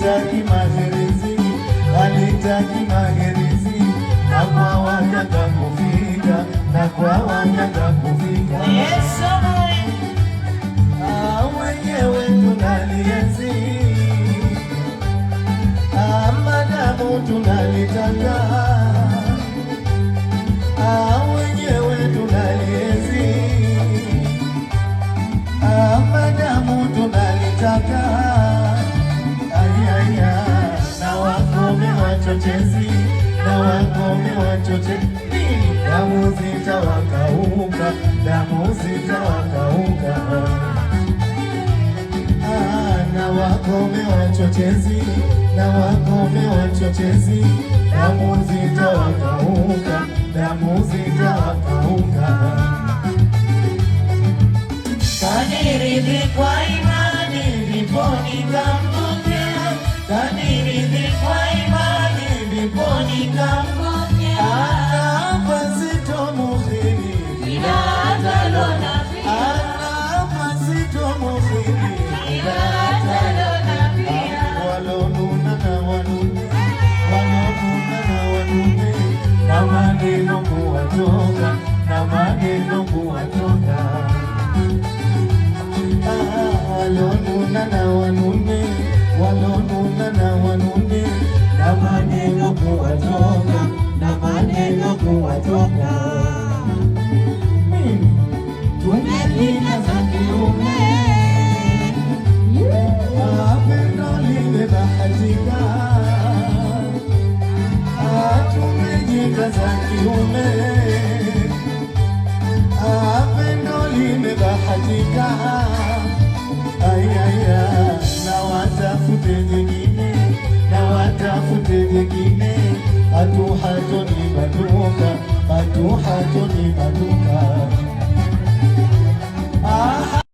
halitaki maherizi, halitaki maherizi, na kwa wanyanga kufika, na kwa wanyanga kufika. Wenyewe tunalienzi, madamu tunalitaka, wenyewe tunalienzi, madamu tunalitaka. Ayaya, na wakome wachochezi, na wakome wachochezi, damu zitawakauka, damu zitawakauka. Na wakome wachochezi, na wakome wachochezi, damu zitawakauka, damu zitawakauka. Kaniridhi kwa imani ndipo nikampokea, kaniridhi kwa imani ndipo nikampokea. Hapa sitomukhini ila atalona pia, hapa sitomukhini ila atalona pia. Walonuna na wanune, walonuna na wanune, na maneno kuwatoka, na maneno kuwatoka. Walonuna na wanune, walonuna na wanune, na maneno kuwatoka, na maneno kuwatoka. Tumelina za kiume, pendo limebahatika, tumejika za kiume, pendo limebahatika. Ayaya, na watafute jengine, na watafute jengine, hatu hatoni maduka, hatu hatoni maduka.